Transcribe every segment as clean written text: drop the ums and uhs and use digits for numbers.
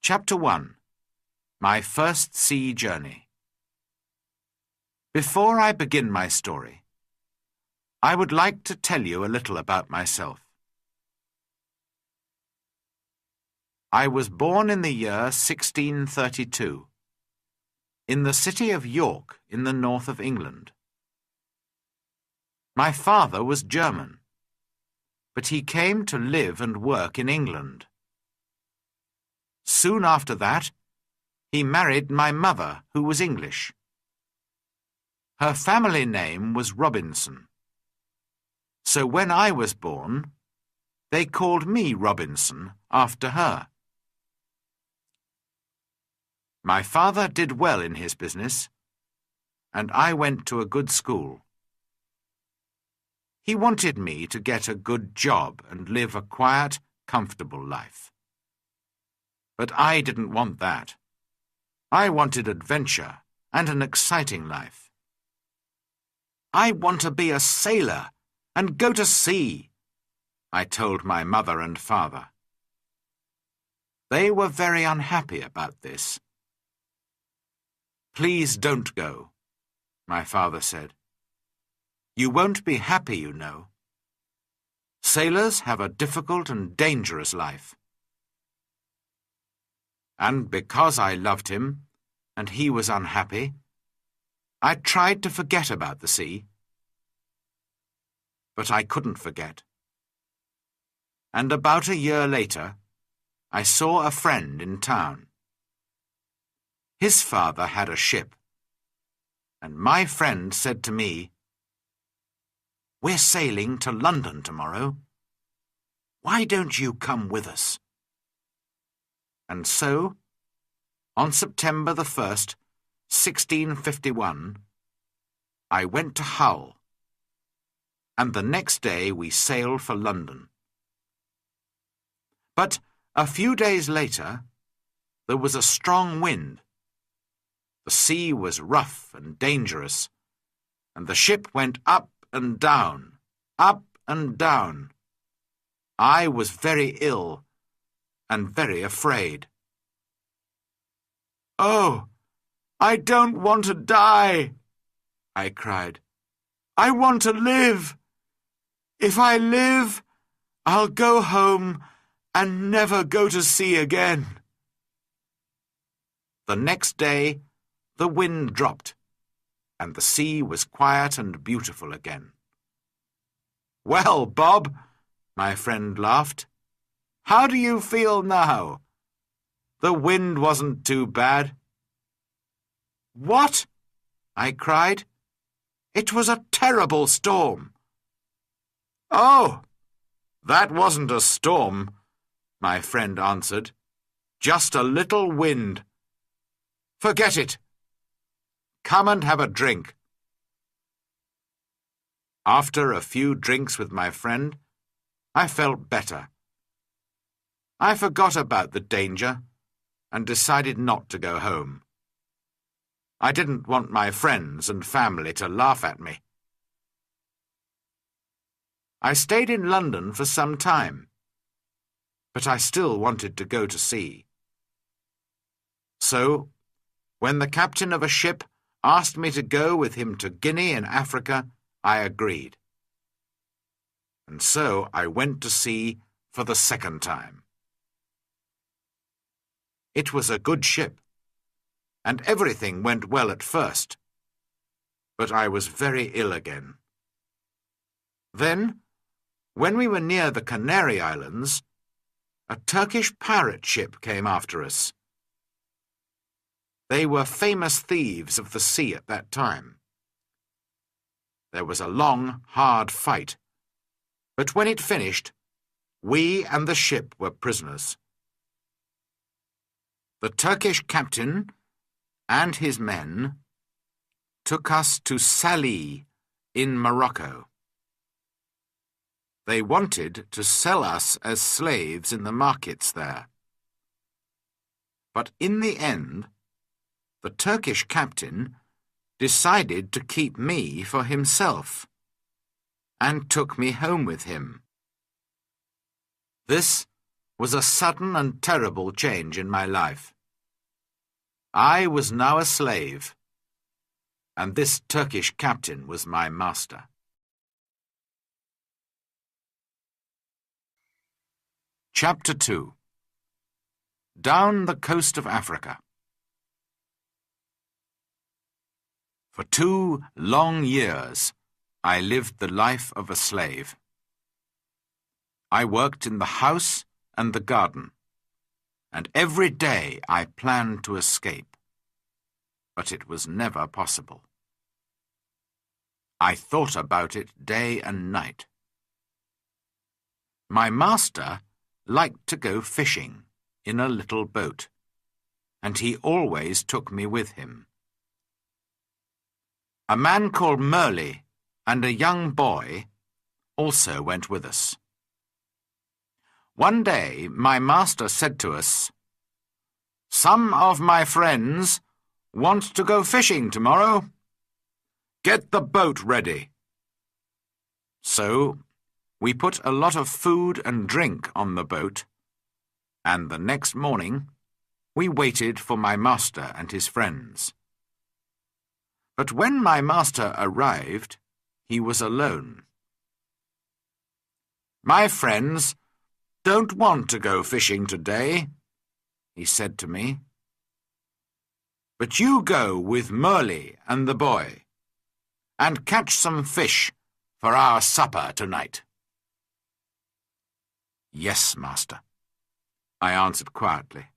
Chapter 1. My First Sea Journey. Before I begin my story, I would like to tell you a little about myself. I was born in the year 1632, in the city of York in the north of England. My father was German, but he came to live and work in England. Soon after that, he married my mother, who was English. Her family name was Robinson. So when I was born, they called me Robinson after her. My father did well in his business, and I went to a good school. He wanted me to get a good job and live a quiet, comfortable life. But I didn't want that. I wanted adventure and an exciting life. I want to be a sailor and go to sea, I told my mother and father. They were very unhappy about this. Please don't go, my father said. You won't be happy, you know. Sailors have a difficult and dangerous life. And because I loved him, and he was unhappy, I tried to forget about the sea. But I couldn't forget. And about a year later, I saw a friend in town. His father had a ship, and my friend said to me, "We're sailing to London tomorrow. Why don't you come with us?" And so, on September the 1st, 1651, I went to Hull, and the next day we sailed for London. But a few days later, there was a strong wind. The sea was rough and dangerous, and the ship went up and down, up and down. I was very ill and very afraid. "Oh, I don't want to die," I cried. "I want to live. If I live, I'll go home and never go to sea again." The next day, the wind dropped, and the sea was quiet and beautiful again. "Well, Bob," my friend laughed, "how do you feel now? The wind wasn't too bad." "What?" I cried. "It was a terrible storm." "Oh, that wasn't a storm," my friend answered. "Just a little wind. Forget it. Come and have a drink." After a few drinks with my friend, I felt better. I forgot about the danger and decided not to go home. I didn't want my friends and family to laugh at me. I stayed in London for some time, but I still wanted to go to sea. So, when the captain of a ship asked me to go with him to Guinea in Africa, I agreed. And so I went to sea for the second time. It was a good ship, and everything went well at first, but I was very ill again. Then, when we were near the Canary Islands, a Turkish pirate ship came after us. They were famous thieves of the sea at that time. There was a long, hard fight, but when it finished, we and the ship were prisoners. The Turkish captain and his men took us to Salé in Morocco. They wanted to sell us as slaves in the markets there. But in the end, the Turkish captain decided to keep me for himself and took me home with him. This was a sudden and terrible change in my life. I was now a slave, and this Turkish captain was my master. Chapter 2. Down the Coast of Africa. For 2 long years, I lived the life of a slave. I worked in the house and the garden, and every day I planned to escape, but it was never possible. I thought about it day and night. My master liked to go fishing in a little boat, and he always took me with him. A man called Merle and a young boy also went with us. One day my master said to us, "Some of my friends want to go fishing tomorrow. Get the boat ready." So we put a lot of food and drink on the boat, and the next morning we waited for my master and his friends. But when my master arrived, he was alone. "My friends don't want to go fishing today," he said to me. "But you go with Merle and the boy, and catch some fish for our supper tonight." "Yes, master," I answered quietly.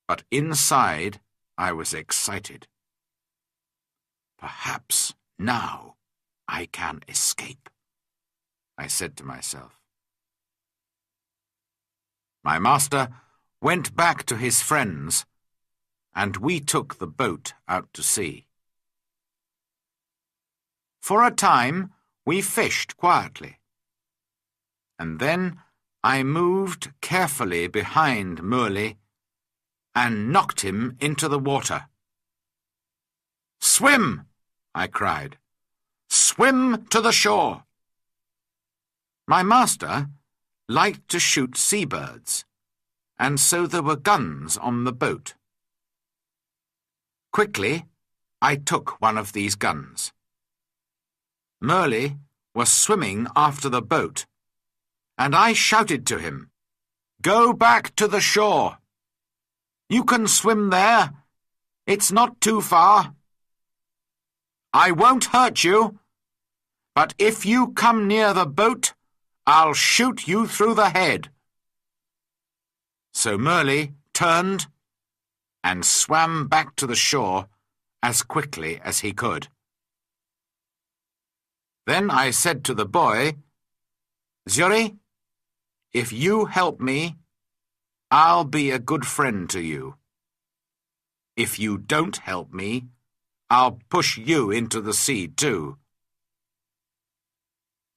But inside I was excited. "Perhaps now I can escape," I said to myself. My master went back to his friends, and we took the boat out to sea. For a time we fished quietly, and then I moved carefully behind Merle and knocked him into the water. "Swim!" I cried. "Swim to the shore!" My master liked to shoot seabirds, and so there were guns on the boat. Quickly, I took one of these guns. Merle was swimming after the boat, and I shouted to him, "Go back to the shore! You can swim there. It's not too far. I won't hurt you, but if you come near the boat, I'll shoot you through the head." So Merle turned and swam back to the shore as quickly as he could. Then I said to the boy, "Zuri, if you help me, I'll be a good friend to you. If you don't help me, I'll push you into the sea too."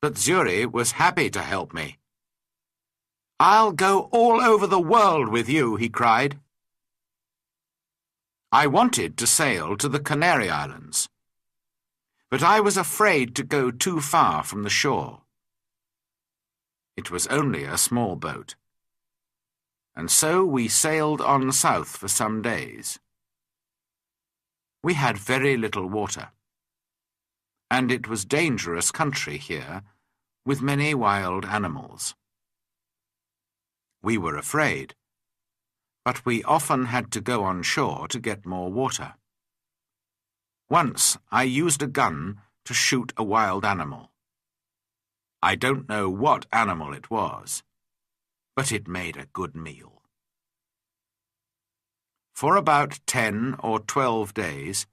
But Zuri was happy to help me. "I'll go all over the world with you," he cried. I wanted to sail to the Canary Islands, but I was afraid to go too far from the shore. It was only a small boat, and so we sailed on south for some days. We had very little water, and it was dangerous country here, with many wild animals. We were afraid, but we often had to go on shore to get more water. Once I used a gun to shoot a wild animal. I don't know what animal it was, but it made a good meal. For about 10 or 12 days,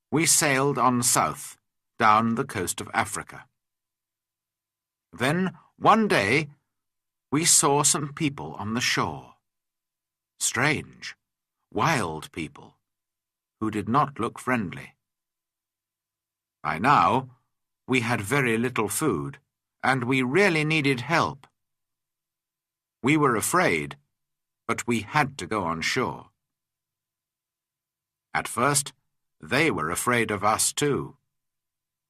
we sailed on south, down the coast of Africa. Then, one day, we saw some people on the shore. Strange, wild people, who did not look friendly. By now, we had very little food, and we really needed help. We were afraid, but we had to go on shore. At first, they were afraid of us too.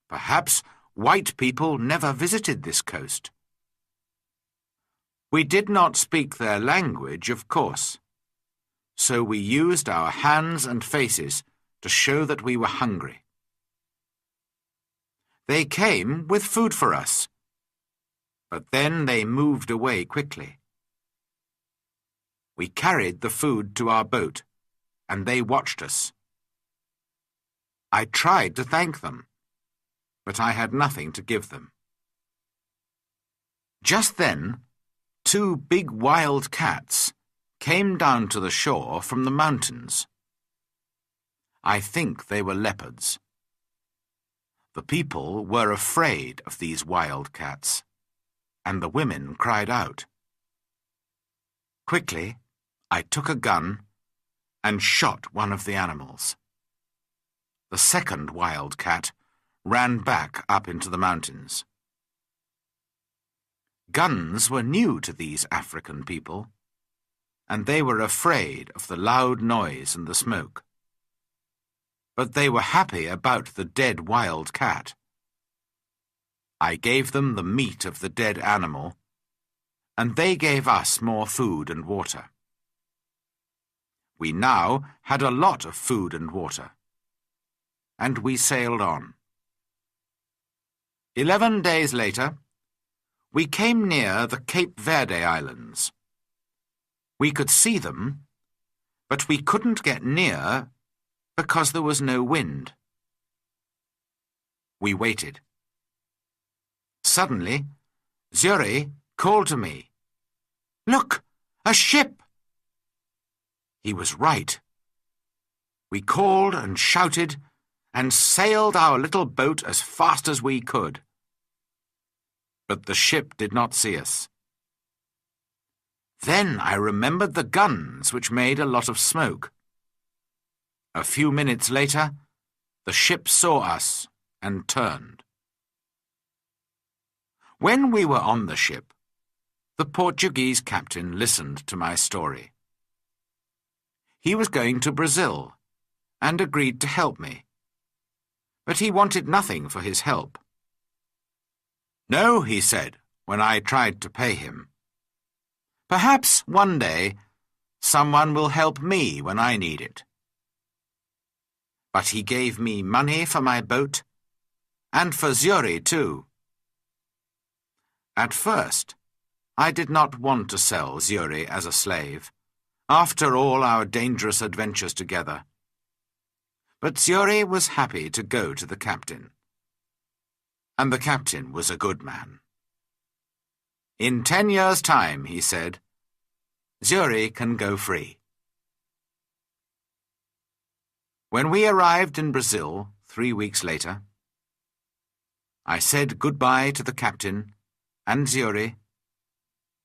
Perhaps white people never visited this coast. We did not speak their language, of course, so we used our hands and faces to show that we were hungry. They came with food for us, but then they moved away quickly. We carried the food to our boat, and they watched us. I tried to thank them, but I had nothing to give them. Just then, 2 big wild cats came down to the shore from the mountains. I think they were leopards. The people were afraid of these wild cats, and the women cried out. Quickly, I took a gun and shot one of the animals. The second wild cat ran back up into the mountains. Guns were new to these African people, and they were afraid of the loud noise and the smoke. But they were happy about the dead wild cat. I gave them the meat of the dead animal, and they gave us more food and water. We now had a lot of food and water, and we sailed on. 11 days later, we came near the Cape Verde Islands. We could see them, but we couldn't get near because there was no wind. We waited. Suddenly, Zuri called to me, "Look, a ship!" He was right. We called and shouted and sailed our little boat as fast as we could. But the ship did not see us. Then I remembered the guns, which made a lot of smoke. A few minutes later, the ship saw us and turned. When we were on the ship, the Portuguese captain listened to my story. He was going to Brazil and agreed to help me, but he wanted nothing for his help. "No," he said when I tried to pay him. "Perhaps one day someone will help me when I need it." But he gave me money for my boat and for Zuri too. At first, I did not want to sell Zuri as a slave, after all our dangerous adventures together. But Zuri was happy to go to the captain. And the captain was a good man. "In 10 years' time," he said, "Zuri can go free." When we arrived in Brazil 3 weeks later, I said goodbye to the captain and Zuri,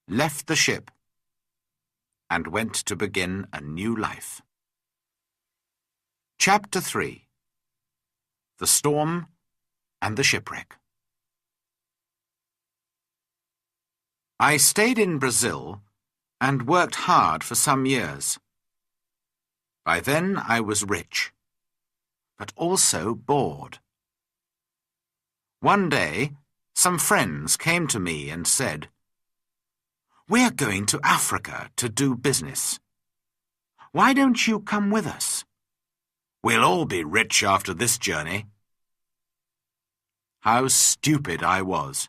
left the ship, and went to begin a new life. Chapter 3. The Storm and the Shipwreck. I stayed in Brazil and worked hard for some years. By then I was rich, but also bored. One day, some friends came to me and said, "We're going to Africa to do business. Why don't you come with us? We'll all be rich after this journey." How stupid I was.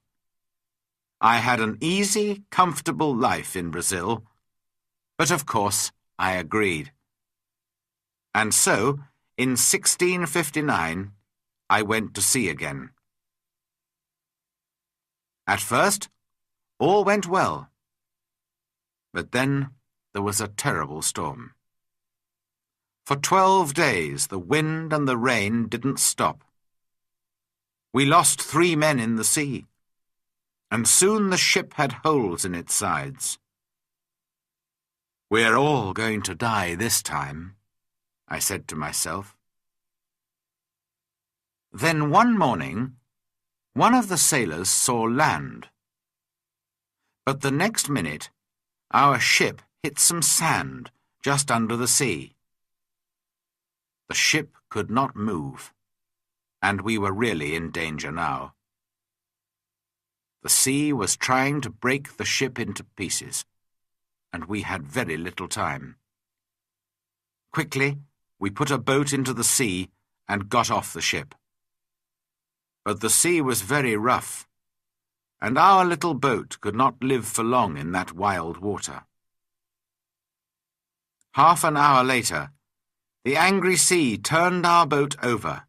I had an easy, comfortable life in Brazil, but of course I agreed. And so, in 1659, I went to sea again. At first, all went well. But then there was a terrible storm. For 12 days the wind and the rain didn't stop. We lost 3 men in the sea, and soon the ship had holes in its sides. "We're all going to die this time," I said to myself. Then one morning, one of the sailors saw land. But the next minute, our ship hit some sand just under the sea. The ship could not move, and we were really in danger now. The sea was trying to break the ship into pieces, and we had very little time. Quickly, we put a boat into the sea and got off the ship. But the sea was very rough, and our little boat could not live for long in that wild water. Half an hour later, the angry sea turned our boat over,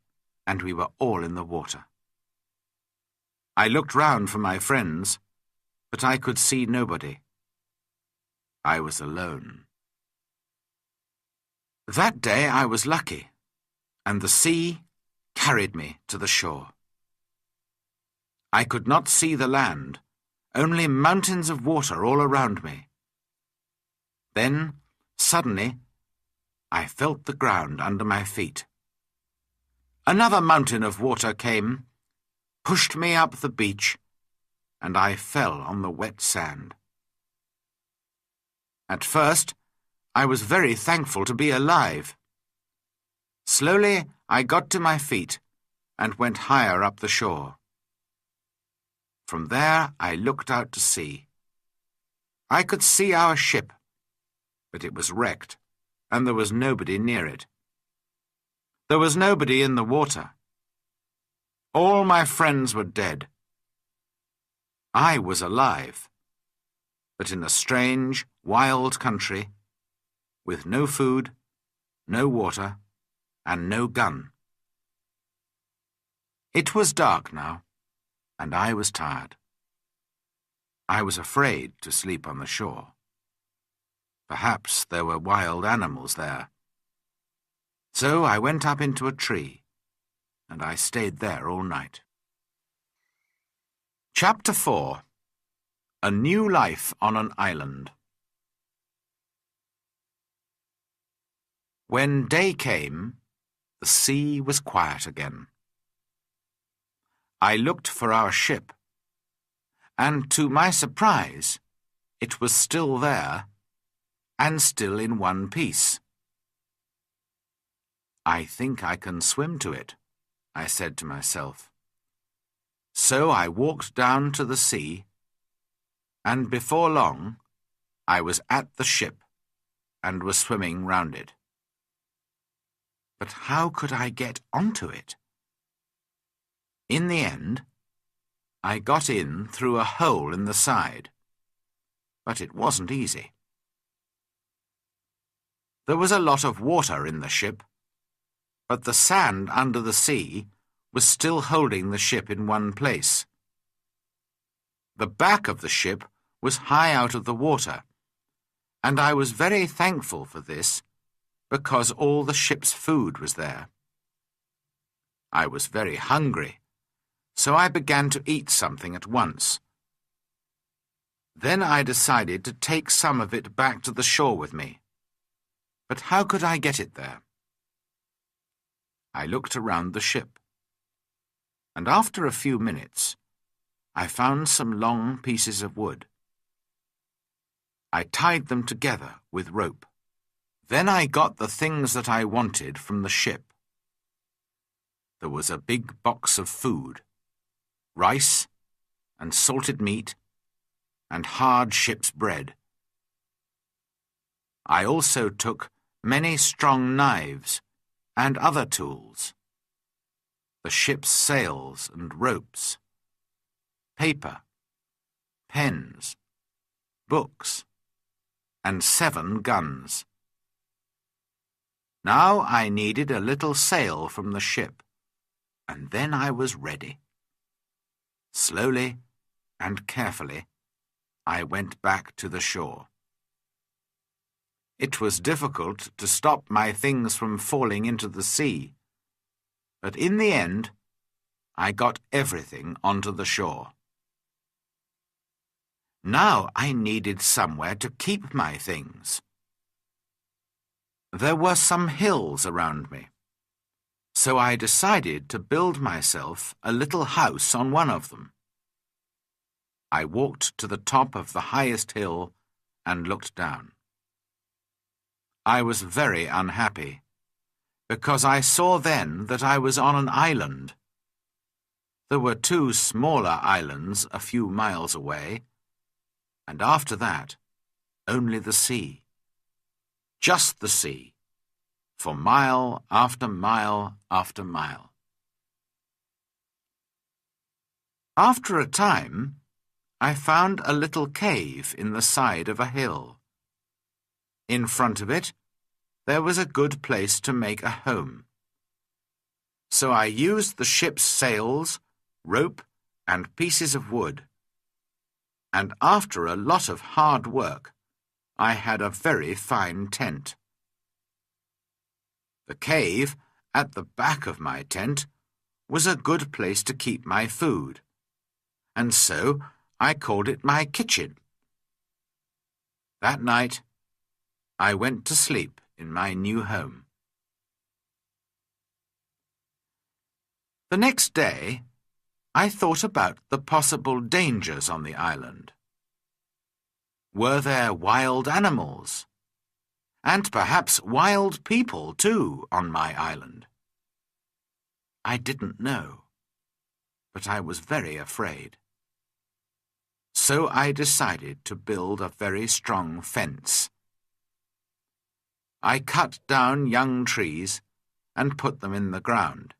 and we were all in the water. I looked round for my friends, but I could see nobody. I was alone. That day I was lucky, and the sea carried me to the shore. I could not see the land, only mountains of water all around me. Then, suddenly, I felt the ground under my feet. Another mountain of water came, pushed me up the beach, and I fell on the wet sand. At first, I was very thankful to be alive. Slowly, I got to my feet and went higher up the shore. From there, I looked out to sea. I could see our ship, but it was wrecked, and there was nobody near it. There was nobody in the water. All my friends were dead. I was alive, but in a strange, wild country, with no food, no water, and no gun. It was dark now, and I was tired. I was afraid to sleep on the shore. Perhaps there were wild animals there. So I went up into a tree, and I stayed there all night. Chapter 4. A New Life on an Island. When day came, the sea was quiet again. I looked for our ship, and to my surprise, it was still there, and still in one piece. I think I can swim to it, I said to myself. So I walked down to the sea, and before long I was at the ship and was swimming round it. But how could I get onto it? In the end, I got in through a hole in the side, but it wasn't easy. There was a lot of water in the ship, but the sand under the sea was still holding the ship in one place. The back of the ship was high out of the water, and I was very thankful for this because all the ship's food was there. I was very hungry, so I began to eat something at once. Then I decided to take some of it back to the shore with me. But how could I get it there? I looked around the ship, and after a few minutes, I found some long pieces of wood. I tied them together with rope. Then I got the things that I wanted from the ship. There was a big box of food, rice and salted meat and hard ship's bread. I also took many strong knives and other tools, the ship's sails and ropes, paper, pens, books, and 7 guns. Now I needed a little sail from the ship, and then I was ready. Slowly and carefully, I went back to the shore. It was difficult to stop my things from falling into the sea, but in the end, I got everything onto the shore. Now I needed somewhere to keep my things. There were some hills around me, so I decided to build myself a little house on one of them. I walked to the top of the highest hill and looked down. I was very unhappy, because I saw then that I was on an island. There were 2 smaller islands a few miles away, and after that, only the sea. Just the sea, for mile after mile after mile. After a time, I found a little cave in the side of a hill. In front of it, there was a good place to make a home. So I used the ship's sails, rope, and pieces of wood, and after a lot of hard work, I had a very fine tent. The cave, at the back of my tent, was a good place to keep my food, and so I called it my kitchen. That night, I went to sleep in my new home. The next day, I thought about the possible dangers on the island. Were there wild animals? And perhaps wild people, too, on my island? I didn't know, but I was very afraid. So I decided to build a very strong fence. I cut down young trees and put them in the ground,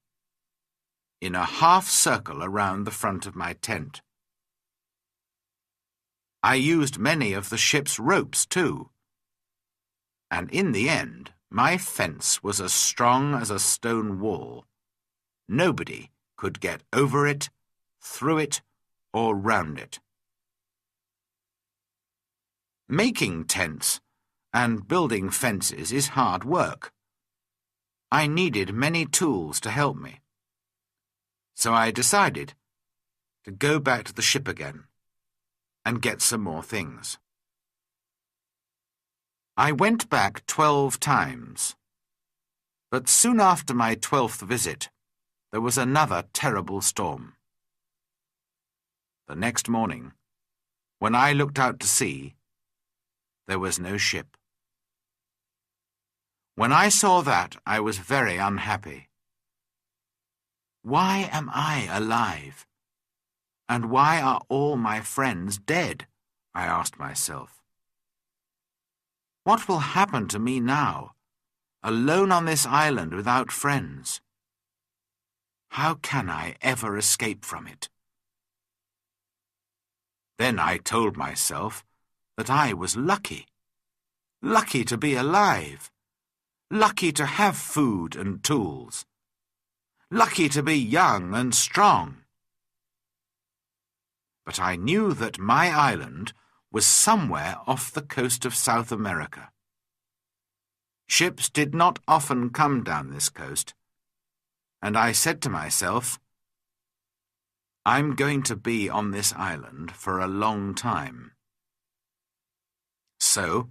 in a half circle around the front of my tent. I used many of the ship's ropes too, and in the end my fence was as strong as a stone wall. Nobody could get over it, through it, or round it. Making tents and building fences is hard work. I needed many tools to help me. So I decided to go back to the ship again and get some more things. I went back 12 times, but soon after my 12th visit, there was another terrible storm. The next morning, when I looked out to sea, there was no ship. When I saw that, I was very unhappy. Why am I alive? And why are all my friends dead? I asked myself. What will happen to me now, alone on this island without friends? How can I ever escape from it? Then I told myself that I was lucky. Lucky to be alive. Lucky to have food and tools. Lucky to be young and strong. But I knew that my island was somewhere off the coast of South America. Ships did not often come down this coast, and I said to myself, I'm going to be on this island for a long time. So,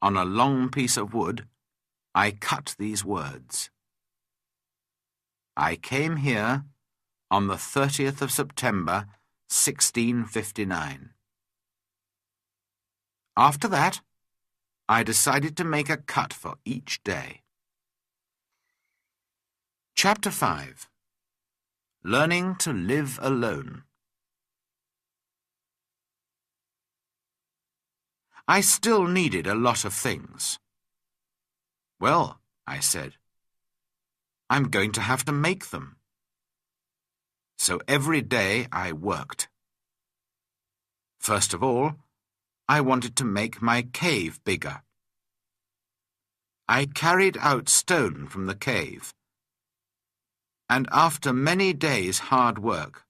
on a long piece of wood, I cut these words. I came here on the 30th of September, 1659. After that, I decided to make a cut for each day. Chapter 5. Learning to live alone. I still needed a lot of things. Well, I said, I'm going to have to make them. So every day I worked. First of all, I wanted to make my cave bigger. I carried out stone from the cave, and after many days' hard work,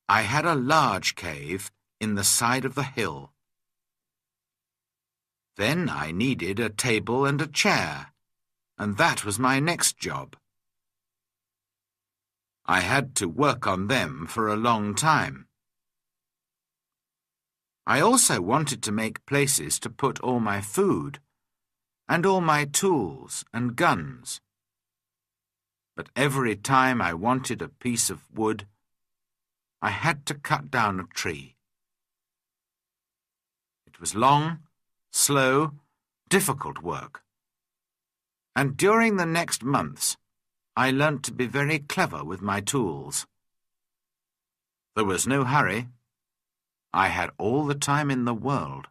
I had a large cave in the side of the hill. Then I needed a table and a chair, and that was my next job. I had to work on them for a long time. I also wanted to make places to put all my food and all my tools and guns. But every time I wanted a piece of wood, I had to cut down a tree. It was long, slow, difficult work. And during the next months, I learnt to be very clever with my tools. There was no hurry. I had all the time in the world.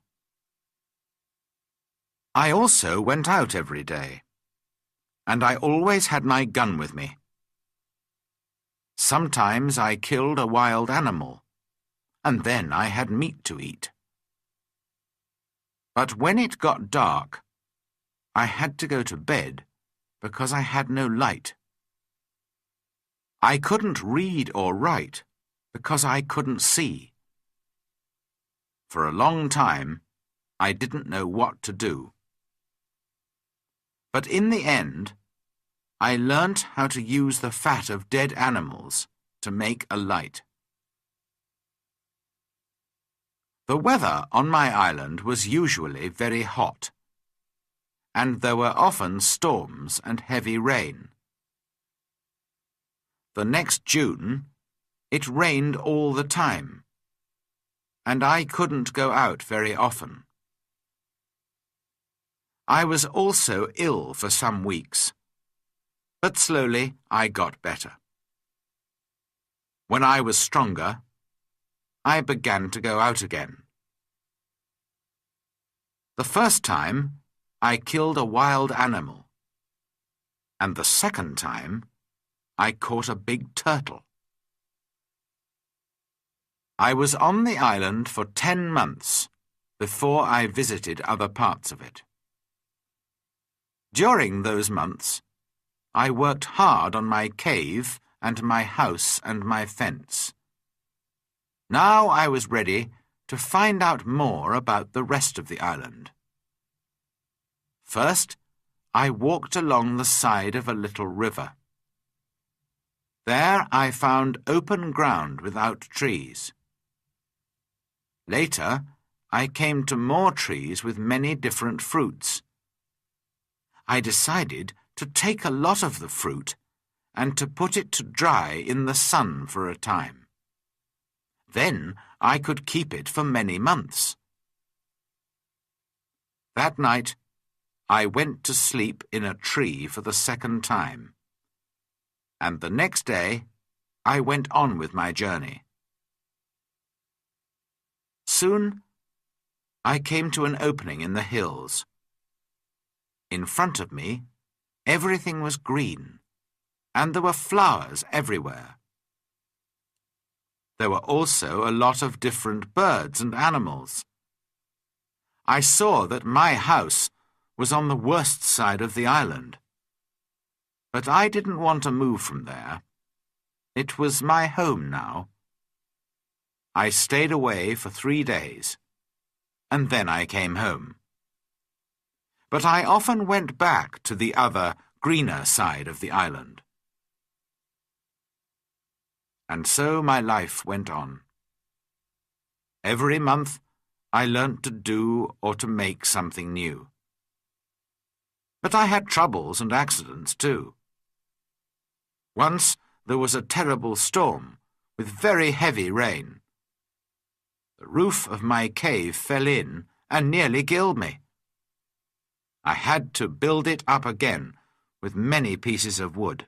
I also went out every day, and I always had my gun with me. Sometimes I killed a wild animal, and then I had meat to eat. But when it got dark, I had to go to bed because I had no light. I couldn't read or write because I couldn't see. For a long time, I didn't know what to do. But in the end, I learnt how to use the fat of dead animals to make a light. The weather on my island was usually very hot, and there were often storms and heavy rain. The next June, it rained all the time, and I couldn't go out very often. I was also ill for some weeks, but slowly I got better. When I was stronger, I began to go out again. The first time, I killed a wild animal, and the second time, I caught a big turtle. I was on the island for 10 months before I visited other parts of it. During those months, I worked hard on my cave and my house and my fence. Now I was ready to find out more about the rest of the island. First, I walked along the side of a little river. There I found open ground without trees. Later, I came to more trees with many different fruits. I decided to take a lot of the fruit and to put it to dry in the sun for a time. Then I could keep it for many months. That night, I went to sleep in a tree for the second time, and the next day I went on with my journey. Soon I came to an opening in the hills. In front of me, everything was green, and there were flowers everywhere. There were also a lot of different birds and animals. I saw that my house was on the worst side of the island. But I didn't want to move from there. It was my home now. I stayed away for 3 days, and then I came home. But I often went back to the other, greener side of the island. And so my life went on. Every month I learnt to do or to make something new. But I had troubles and accidents too. Once there was a terrible storm with very heavy rain. The roof of my cave fell in and nearly killed me. I had to build it up again with many pieces of wood.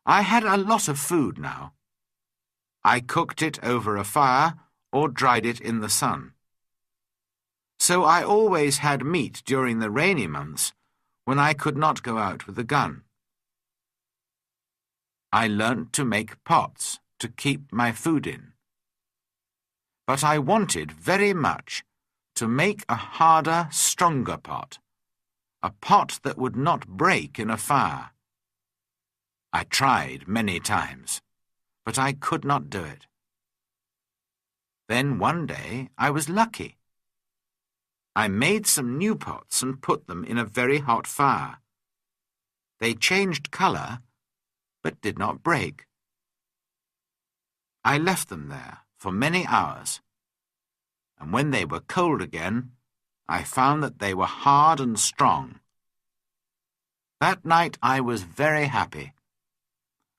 I had a lot of food now. I cooked it over a fire or dried it in the sun. So I always had meat during the rainy months when I could not go out with a gun. I learnt to make pots to keep my food in. But I wanted very much to make a harder, stronger pot, a pot that would not break in a fire. I tried many times, but I could not do it. Then one day I was lucky. I made some new pots and put them in a very hot fire. They changed colour, but did not break. I left them there for many hours, and when they were cold again, I found that they were hard and strong. That night I was very happy.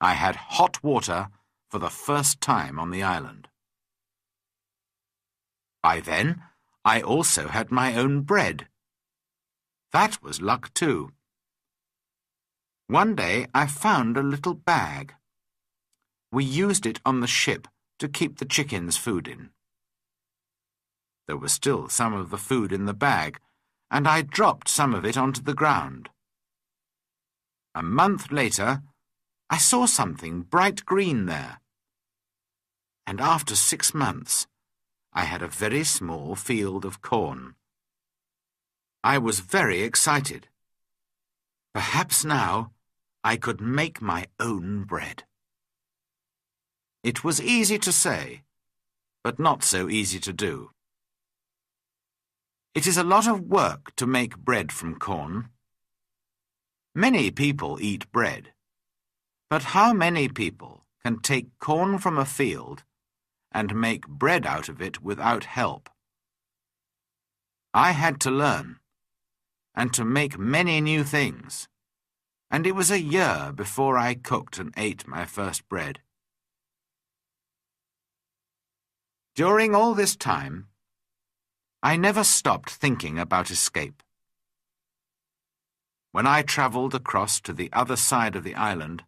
I had hot water for the first time on the island. By then, I also had my own bread. That was luck too. One day I found a little bag. We used it on the ship to keep the chickens' food in. There was still some of the food in the bag, and I dropped some of it onto the ground. A month later, I saw something bright green there. And after 6 months, I had a very small field of corn. I was very excited. Perhaps now I could make my own bread. It was easy to say, but not so easy to do. It is a lot of work to make bread from corn. Many people eat bread, but how many people can take corn from a field and make bread out of it without help? I had to learn, and to make many new things, and it was a year before I cooked and ate my first bread. During all this time, I never stopped thinking about escape. When I travelled across to the other side of the island,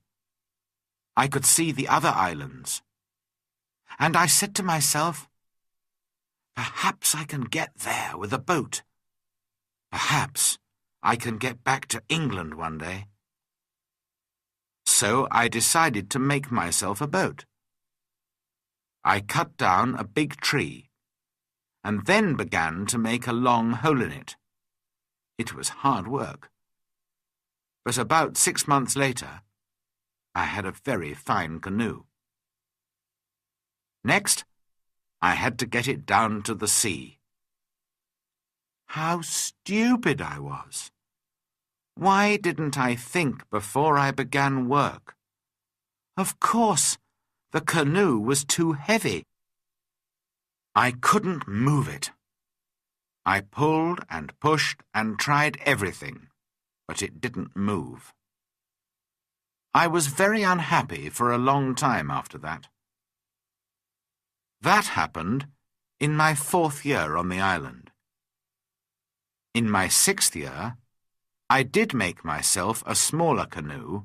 I could see the other islands, and I said to myself, perhaps I can get there with a boat. Perhaps I can get back to England one day. So I decided to make myself a boat. I cut down a big tree, and then began to make a long hole in it. It was hard work. But about 6 months later, I had a very fine canoe. Next, I had to get it down to the sea. How stupid I was! Why didn't I think before I began work? Of course, the canoe was too heavy. I couldn't move it. I pulled and pushed and tried everything, but it didn't move. I was very unhappy for a long time after that. That happened in my 4th year on the island. In my 6th year, I did make myself a smaller canoe,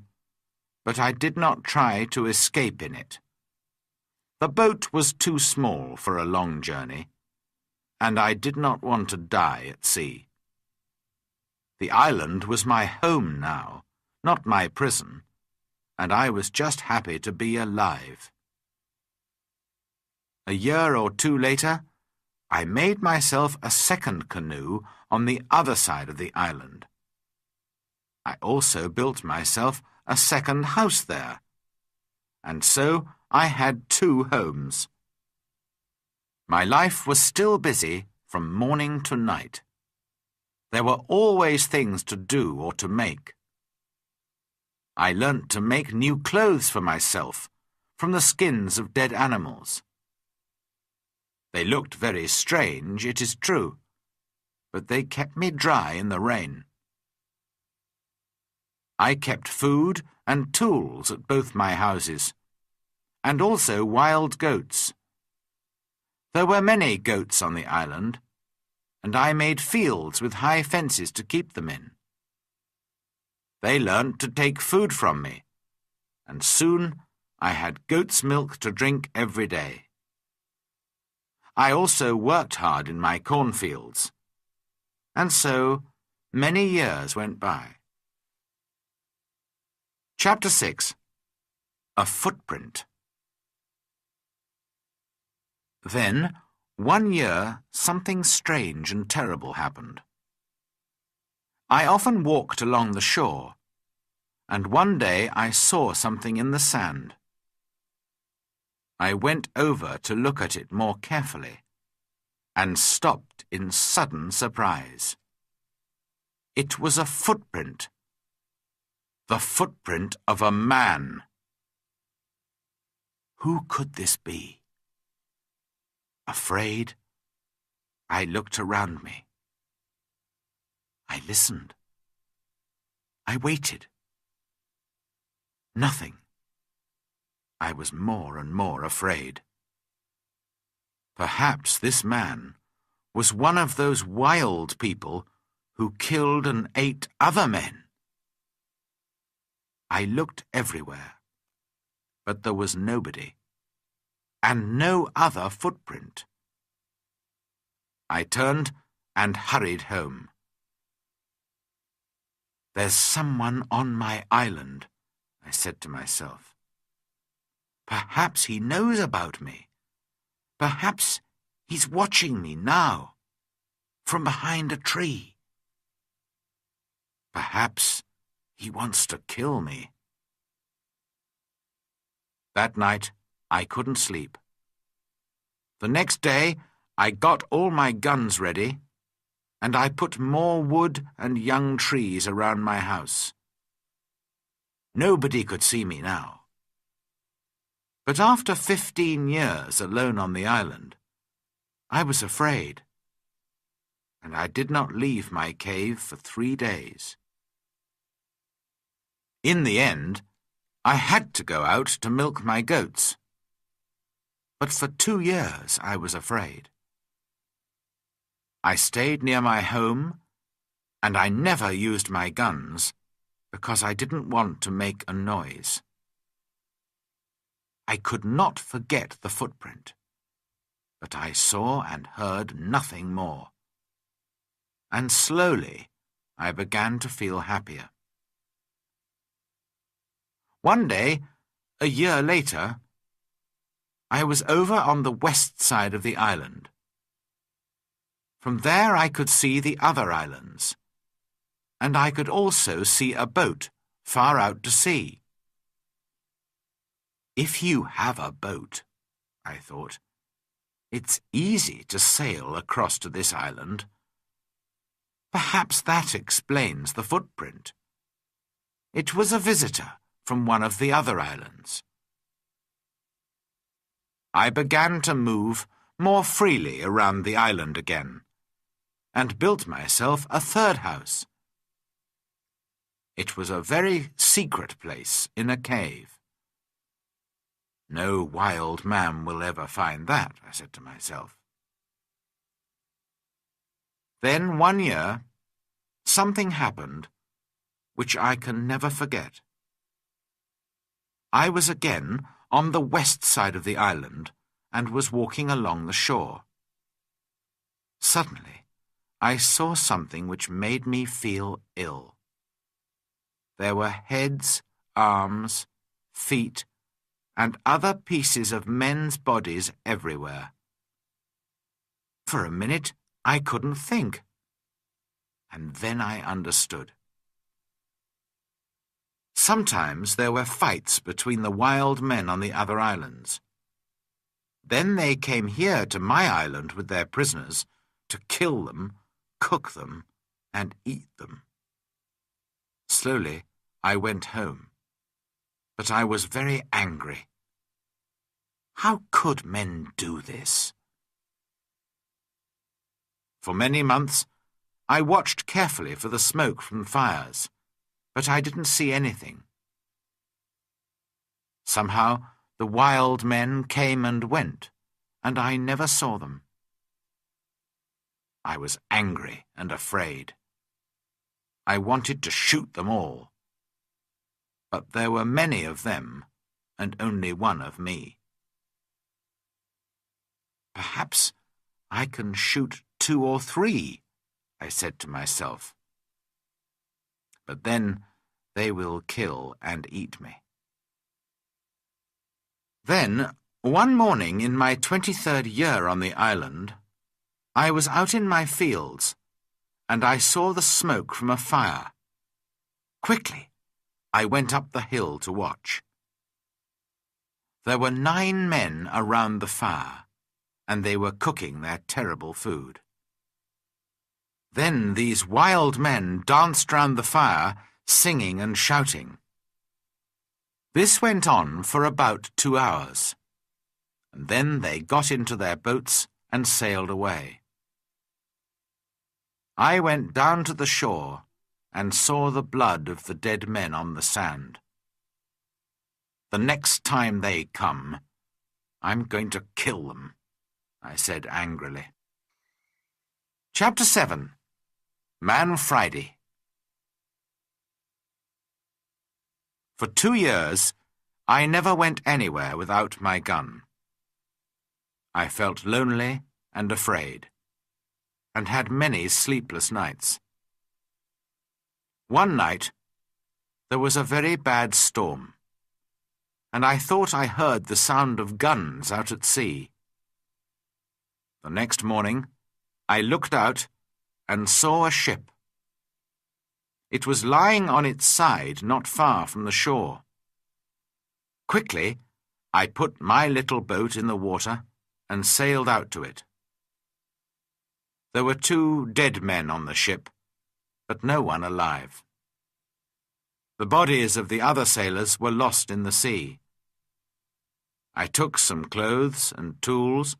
but I did not try to escape in it. The boat was too small for a long journey, and I did not want to die at sea. The island was my home now, not my prison, and I was just happy to be alive. A year or 2 later, I made myself a second canoe on the other side of the island. I also built myself a second house there, and so I had 2 homes. My life was still busy from morning to night. There were always things to do or to make. I learnt to make new clothes for myself from the skins of dead animals. They looked very strange, it is true, but they kept me dry in the rain. I kept food and tools at both my houses, and also wild goats. There were many goats on the island, and I made fields with high fences to keep them in. They learnt to take food from me, and soon I had goat's milk to drink every day. I also worked hard in my cornfields, and so many years went by. Chapter 6. A Footprint. Then, one year, something strange and terrible happened. I often walked along the shore, and one day I saw something in the sand. I went over to look at it more carefully, and stopped in sudden surprise. It was a footprint. The footprint of a man. Who could this be? Afraid, I looked around me. I listened. I waited. Nothing. I was more and more afraid. Perhaps this man was one of those wild people who killed and ate other men. I looked everywhere, but there was nobody, and no other footprint. I turned and hurried home. "There's someone on my island," I said to myself. "Perhaps he knows about me. Perhaps he's watching me now, from behind a tree. Perhaps he wants to kill me." That night, I couldn't sleep. The next day, I got all my guns ready, and I put more wood and young trees around my house. Nobody could see me now. But after 15 years alone on the island, I was afraid, and I did not leave my cave for 3 days. In the end, I had to go out to milk my goats. But for 2 years I was afraid. I stayed near my home, and I never used my guns because I didn't want to make a noise. I could not forget the footprint, but I saw and heard nothing more. And slowly I began to feel happier. One day, a year later, I was over on the west side of the island. From there I could see the other islands, and I could also see a boat far out to sea. If you have a boat, I thought, it's easy to sail across to this island. Perhaps that explains the footprint. It was a visitor from one of the other islands. I began to move more freely around the island again, and built myself a third house. It was a very secret place in a cave. No wild man will ever find that, I said to myself. Then one year, something happened which I can never forget. I was again on the west side of the island and was walking along the shore. Suddenly, I saw something which made me feel ill. There were heads, arms, feet, and other pieces of men's bodies everywhere. For a minute, I couldn't think, and then I understood. Sometimes there were fights between the wild men on the other islands. Then they came here to my island with their prisoners to kill them, cook them, and eat them. Slowly, I went home, but I was very angry. How could men do this? For many months, I watched carefully for the smoke from fires, but I didn't see anything. Somehow, the wild men came and went, and I never saw them. I was angry and afraid. I wanted to shoot them all. But there were many of them, and only one of me. Perhaps I can shoot 2 or 3, I said to myself. But then they will kill and eat me. Then, one morning in my 23rd year on the island, I was out in my fields, and I saw the smoke from a fire. Quickly, I went up the hill to watch. There were 9 men around the fire, and they were cooking their terrible food. Then these wild men danced round the fire, singing and shouting. This went on for about 2 hours, and then they got into their boats and sailed away. I went down to the shore and saw the blood of the dead men on the sand. The next time they come, I'm going to kill them, I said angrily. Chapter 7. Man Friday. For 2 years, I never went anywhere without my gun. I felt lonely and afraid, and had many sleepless nights. One night, there was a very bad storm, and I thought I heard the sound of guns out at sea. The next morning, I looked out and saw a ship. It was lying on its side not far from the shore. Quickly, I put my little boat in the water and sailed out to it. There were 2 dead men on the ship, but no one alive. The bodies of the other sailors were lost in the sea. I took some clothes and tools,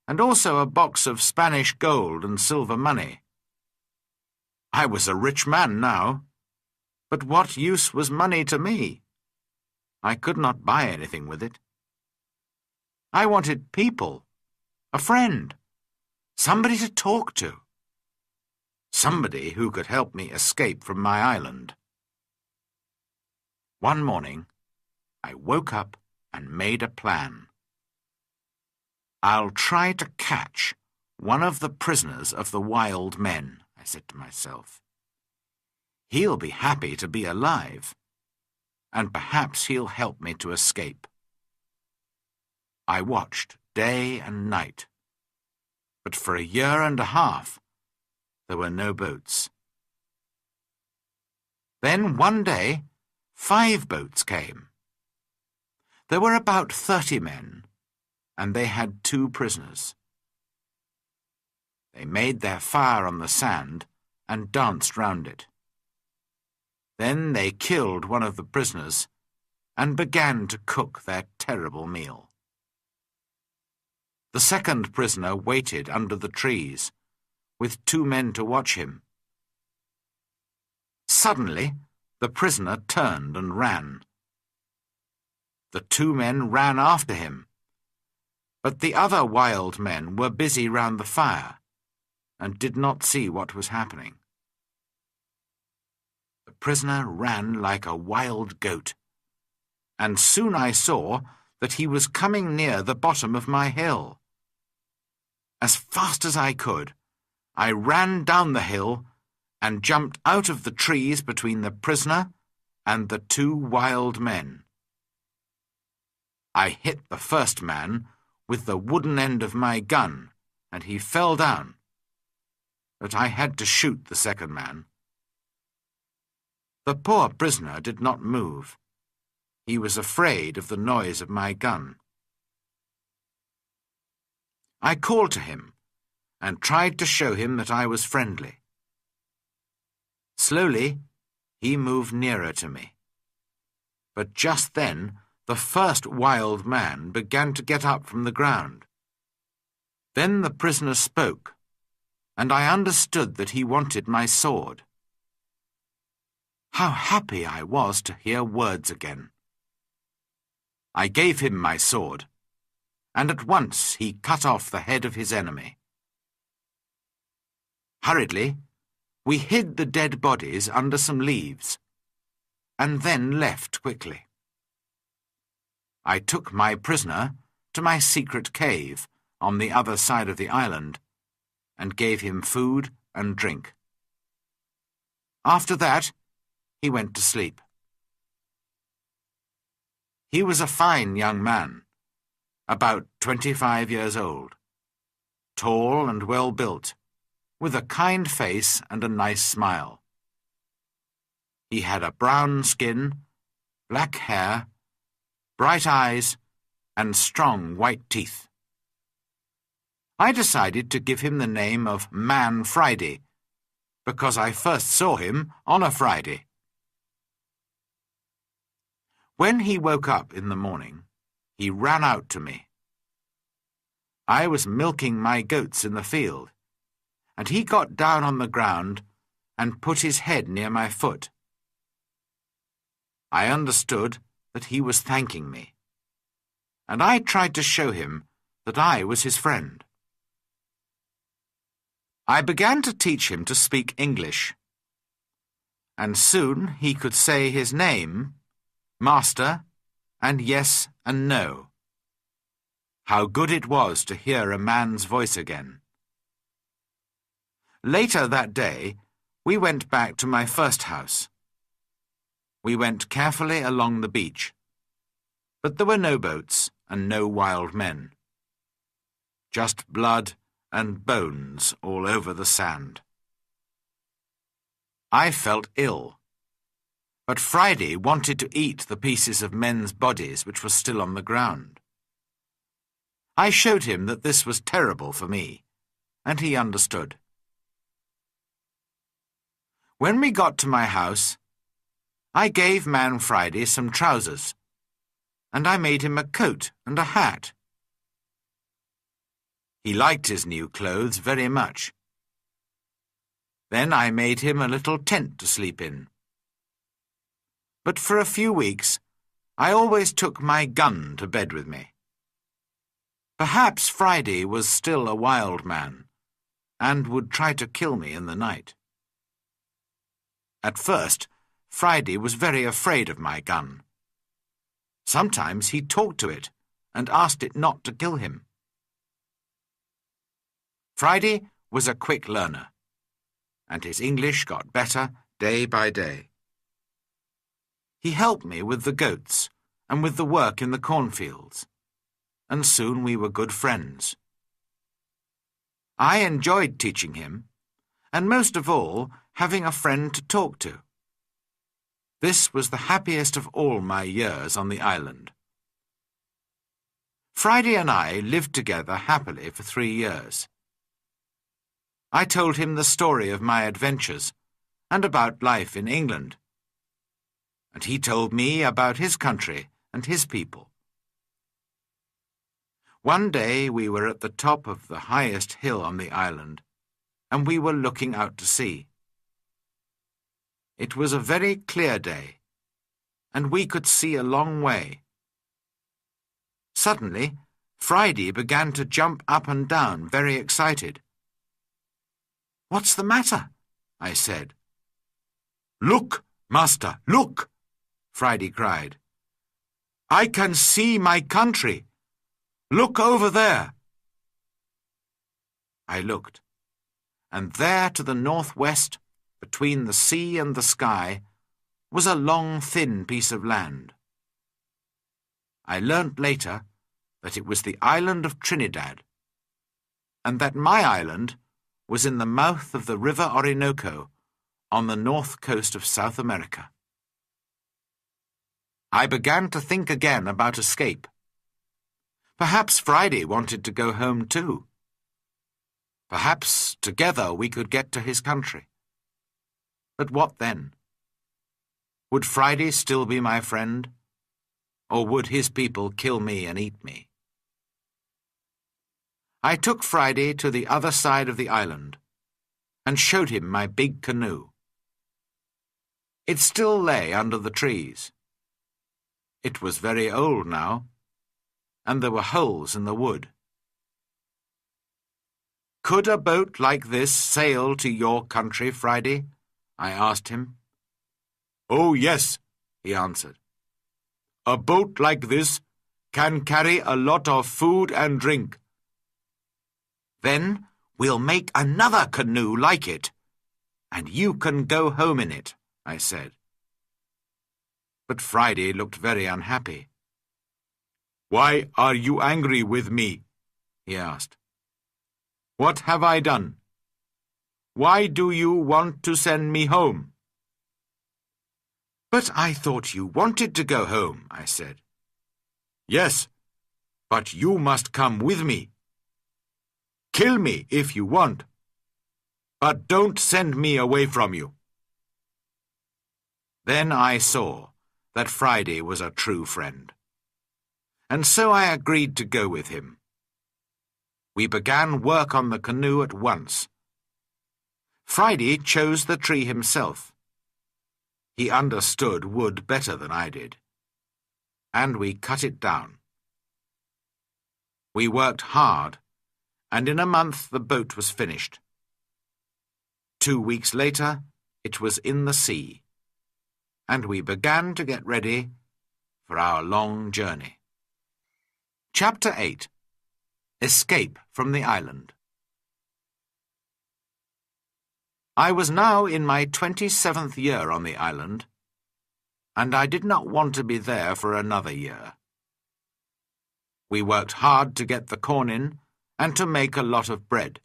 and also a box of Spanish gold and silver money. I was a rich man now, but what use was money to me? I could not buy anything with it. I wanted people, a friend, somebody to talk to, somebody who could help me escape from my island. One morning, I woke up and made a plan. I'll try to catch one of the prisoners of the wild men, I said to myself. He'll be happy to be alive, and perhaps he'll help me to escape. I watched day and night, but for a year and a half there were no boats. Then one day 5 boats came. There were about 30 men, and they had 2 prisoners. They made their fire on the sand and danced round it. Then they killed one of the prisoners and began to cook their terrible meal. The second prisoner waited under the trees, with 2 men to watch him. Suddenly, the prisoner turned and ran. The 2 men ran after him, but the other wild men were busy round the fire and did not see what was happening. The prisoner ran like a wild goat, and soon I saw that he was coming near the bottom of my hill. As fast as I could, I ran down the hill and jumped out of the trees between the prisoner and the 2 wild men. I hit the first man with the wooden end of my gun, and he fell down, but I had to shoot the second man. The poor prisoner did not move. He was afraid of the noise of my gun. I called to him and tried to show him that I was friendly. Slowly, he moved nearer to me. But just then, the first wild man began to get up from the ground. Then the prisoner spoke, and I understood that he wanted my sword. How happy I was to hear words again. I gave him my sword, and at once he cut off the head of his enemy. Hurriedly, we hid the dead bodies under some leaves, and then left quickly. I took my prisoner to my secret cave on the other side of the island, and gave him food and drink. After that, he went to sleep. He was a fine young man, about 25 years old, tall and well-built, with a kind face and a nice smile. He had a brown skin, black hair, bright eyes, and strong white teeth. I decided to give him the name of Man Friday, because I first saw him on a Friday. When he woke up in the morning, he ran out to me. I was milking my goats in the field, and he got down on the ground and put his head near my foot. I understood that he was thanking me, and I tried to show him that I was his friend. I began to teach him to speak English, and soon he could say his name, Master, and yes and no. How good it was to hear a man's voice again. Later that day, we went back to my first house. We went carefully along the beach, but there were no boats and no wild men. Just blood and bones all over the sand. I felt ill, but Friday wanted to eat the pieces of men's bodies which were still on the ground. I showed him that this was terrible for me, and he understood. When we got to my house, I gave Man Friday some trousers, and I made him a coat and a hat. He liked his new clothes very much. Then I made him a little tent to sleep in. But for a few weeks, I always took my gun to bed with me. Perhaps Friday was still a wild man, and would try to kill me in the night. At first, Friday was very afraid of my gun. Sometimes he talked to it and asked it not to kill him. Friday was a quick learner, and his English got better day by day. He helped me with the goats and with the work in the cornfields, and soon we were good friends. I enjoyed teaching him, and most of all, having a friend to talk to. This was the happiest of all my years on the island. Friday and I lived together happily for 3 years. I told him the story of my adventures and about life in England, and he told me about his country and his people. One day we were at the top of the highest hill on the island, and we were looking out to sea. It was a very clear day, and we could see a long way. Suddenly, Friday began to jump up and down, very excited. "What's the matter?" I said. "Look, Master, look!" Friday cried. "I can see my country. Look over there." I looked, and there to the northwest, between the sea and the sky, was a long, thin piece of land. I learnt later that it was the island of Trinidad, and that my island was in the mouth of the river Orinoco on the north coast of South America. I began to think again about escape. Perhaps Friday wanted to go home too. Perhaps together we could get to his country. But what then? Would Friday still be my friend, or would his people kill me and eat me? I took Friday to the other side of the island and showed him my big canoe. It still lay under the trees. It was very old now, and there were holes in the wood. "Could a boat like this sail to your country, Friday?" I asked him. "Oh, yes," he answered. "A boat like this can carry a lot of food and drink." "Then we'll make another canoe like it, and you can go home in it," I said. But Friday looked very unhappy. "Why are you angry with me?" he asked. "What have I done? Why do you want to send me home?" "But I thought you wanted to go home," I said. "Yes, but you must come with me. Kill me if you want, but don't send me away from you." Then I saw that Friday was a true friend, and so I agreed to go with him. We began work on the canoe at once. Friday chose the tree himself. He understood wood better than I did, and we cut it down. We worked hard, and in a month the boat was finished. 2 weeks later, it was in the sea, and we began to get ready for our long journey. Chapter 8. Escape from the Island. I was now in my 27th year on the island, and I did not want to be there for another year. We worked hard to get the corn in and to make a lot of bread.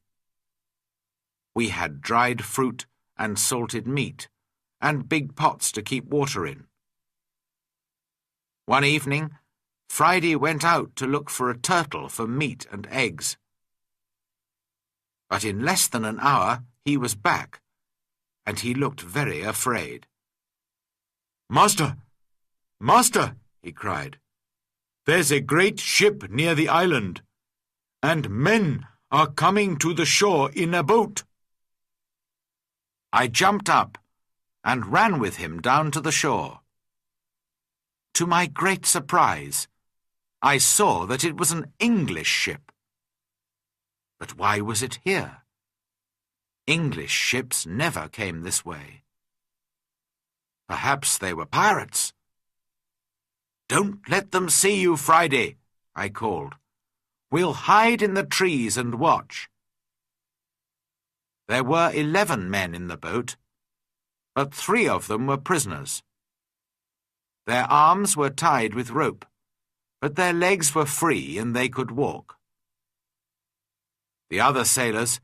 We had dried fruit and salted meat and big pots to keep water in. One evening, Friday went out to look for a turtle for meat and eggs. But in less than an hour he was back, and he looked very afraid. "Master! Master!" he cried. "There's a great ship near the island, and men are coming to the shore in a boat." I jumped up and ran with him down to the shore. To my great surprise, I saw that it was an English ship. But why was it here? English ships never came this way. Perhaps they were pirates. "Don't let them see you, Friday," I called. "We'll hide in the trees and watch." There were 11 men in the boat, but 3 of them were prisoners. Their arms were tied with rope, but their legs were free and they could walk. The other sailors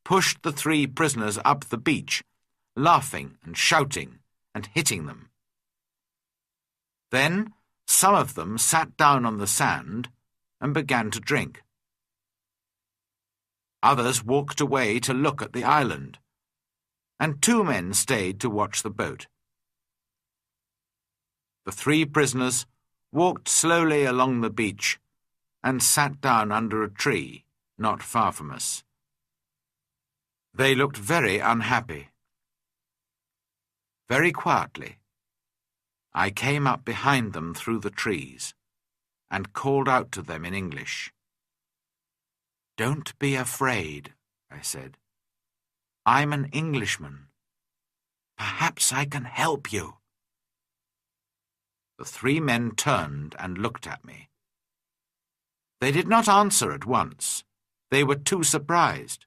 pushed the 3 prisoners up the beach, laughing and shouting and hitting them. Then some of them sat down on the sand and began to drink. Others walked away to look at the island, and 2 men stayed to watch the boat. The 3 prisoners walked slowly along the beach and sat down under a tree not far from us. They looked very unhappy. Very quietly, I came up behind them through the trees and called out to them in English. "Don't be afraid," I said. "I'm an Englishman. Perhaps I can help you." The 3 men turned and looked at me. They did not answer at once. They were too surprised.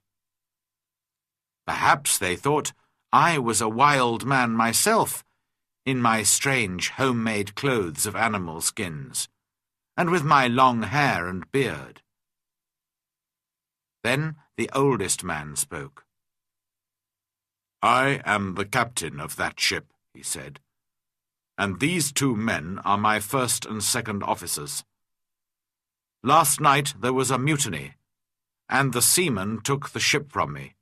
Perhaps they thought I was a wild man myself, in my strange homemade clothes of animal skins, and with my long hair and beard. Then the oldest man spoke. "I am the captain of that ship," he said, "and these 2 men are my first and second officers. Last night there was a mutiny, and the seamen took the ship from me.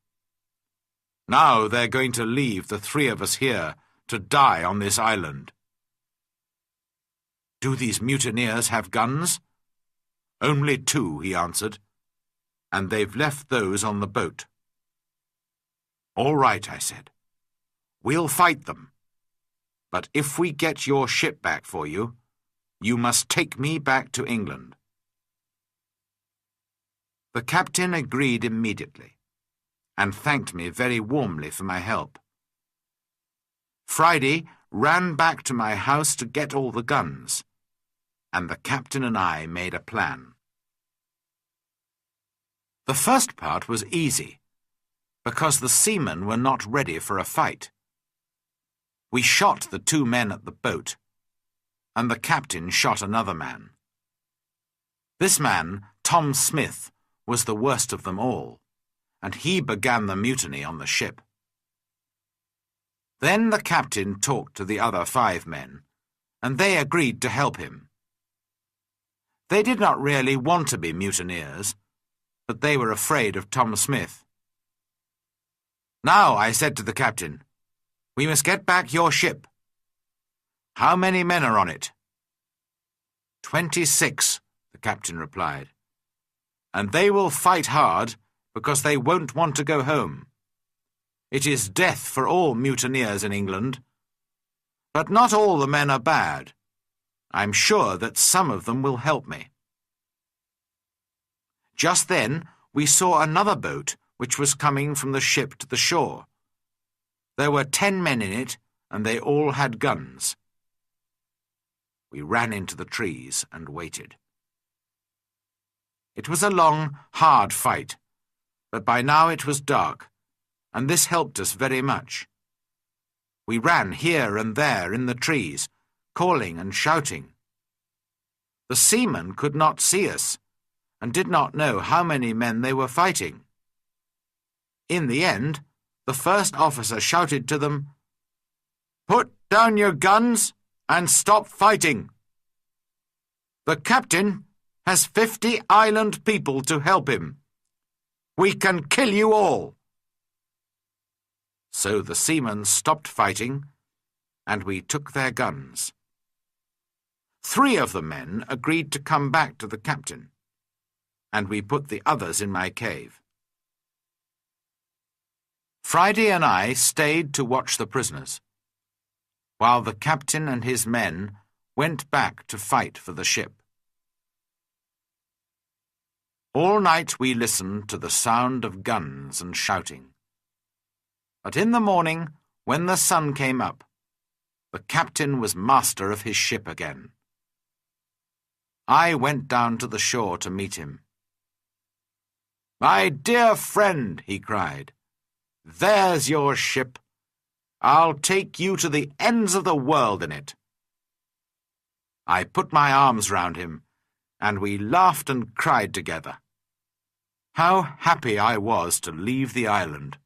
Now they're going to leave the 3 of us here to die on this island." "Do these mutineers have guns?" "Only 2, he answered, "and they've left those on the boat." "All right," I said. "We'll fight them. But if we get your ship back for you, you must take me back to England." The captain agreed immediately, and thanked me very warmly for my help. Friday ran back to my house to get all the guns, and the captain and I made a plan. The first part was easy, because the seamen were not ready for a fight. We shot the 2 men at the boat, and the captain shot another man. This man, Tom Smith, was the worst of them all, and he began the mutiny on the ship. Then the captain talked to the other 5 men, and they agreed to help him. They did not really want to be mutineers, but they were afraid of Tom Smith. "Now," I said to the captain, "we must get back your ship. How many men are on it?" 26, the captain replied. "And they will fight hard because they won't want to go home. It is death for all mutineers in England. But not all the men are bad. I'm sure that some of them will help me." Just then we saw another boat which was coming from the ship to the shore. There were 10 men in it, and they all had guns. We ran into the trees and waited. It was a long, hard fight, but by now it was dark, and this helped us very much. We ran here and there in the trees, calling and shouting. The seamen could not see us, and did not know how many men they were fighting. In the end, the first officer shouted to them, "Put down your guns and stop fighting. The captain has 50 island people to help him. We can kill you all." So the seamen stopped fighting, and we took their guns. 3 of the men agreed to come back to the captain, and we put the others in my cave. Friday and I stayed to watch the prisoners, while the captain and his men went back to fight for the ship. All night we listened to the sound of guns and shouting. But in the morning, when the sun came up, the captain was master of his ship again. I went down to the shore to meet him. "My dear friend," he cried, "there's your ship. I'll take you to the ends of the world in it." I put my arms round him, and we laughed and cried together. How happy I was to leave the island.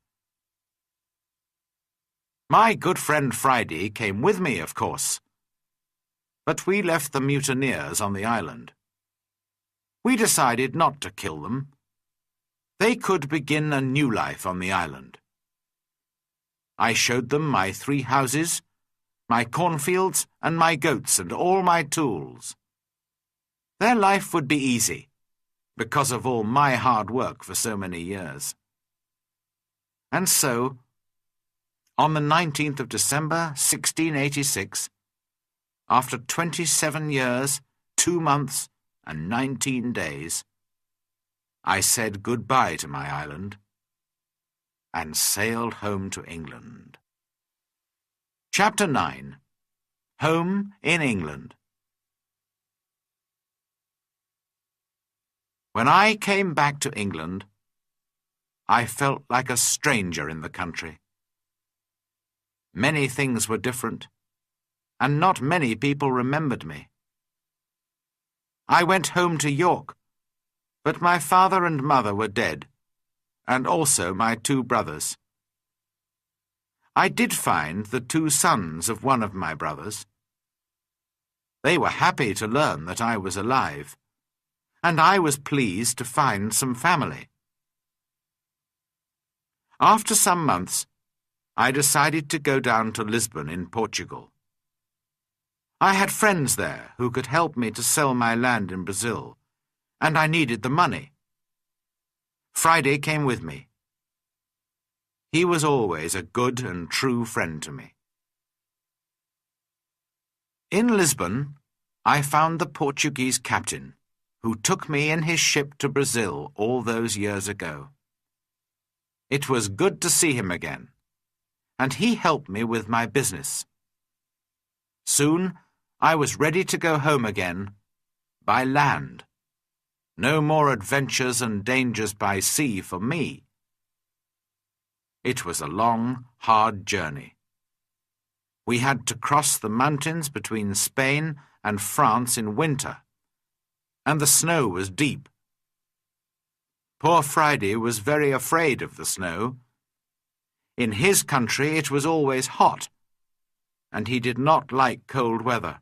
My good friend Friday came with me, of course, but we left the mutineers on the island. We decided not to kill them. They could begin a new life on the island. I showed them my 3 houses, my cornfields, and my goats, and all my tools. Their life would be easy, because of all my hard work for so many years. And so, on the 19th of December, 1686, after 27 years, 2 months, and 19 days, I said goodbye to my island and sailed home to England. Chapter 9. Home in England. When I came back to England, I felt like a stranger in the country. Many things were different, and not many people remembered me. I went home to York, but my father and mother were dead, and also my 2 brothers. I did find the 2 sons of one of my brothers. They were happy to learn that I was alive, and I was pleased to find some family. After some months, I decided to go down to Lisbon in Portugal. I had friends there who could help me to sell my land in Brazil, and I needed the money. Friday came with me. He was always a good and true friend to me. In Lisbon, I found the Portuguese captain, who took me in his ship to Brazil all those years ago. It was good to see him again, and he helped me with my business. Soon I was ready to go home again, by land. No more adventures and dangers by sea for me. It was a long, hard journey. We had to cross the mountains between Spain and France in winter, and the snow was deep. Poor Friday was very afraid of the snow. In his country it was always hot, and he did not like cold weather.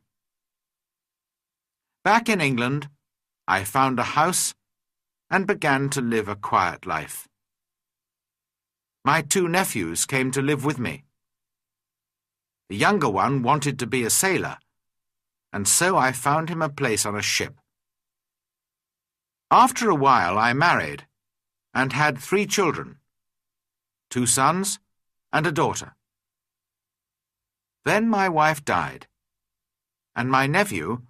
Back in England, I found a house and began to live a quiet life. My 2 nephews came to live with me. The younger one wanted to be a sailor, and so I found him a place on a ship. After a while I married and had 3 children, 2 sons and a daughter. Then my wife died, and my nephew,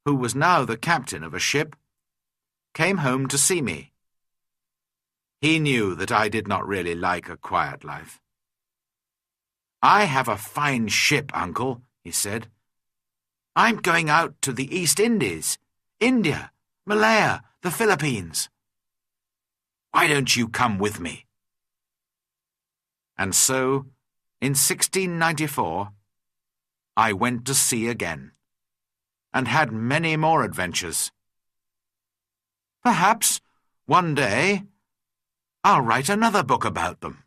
who was now the captain of a ship, came home to see me. He knew that I did not really like a quiet life. "I have a fine ship, Uncle," he said, I'm going out to the East Indies, India, Malaya, the Philippines. Why don't you come with me? And so, in 1694, I went to sea again, and had many more adventures. Perhaps, one day, I'll write another book about them.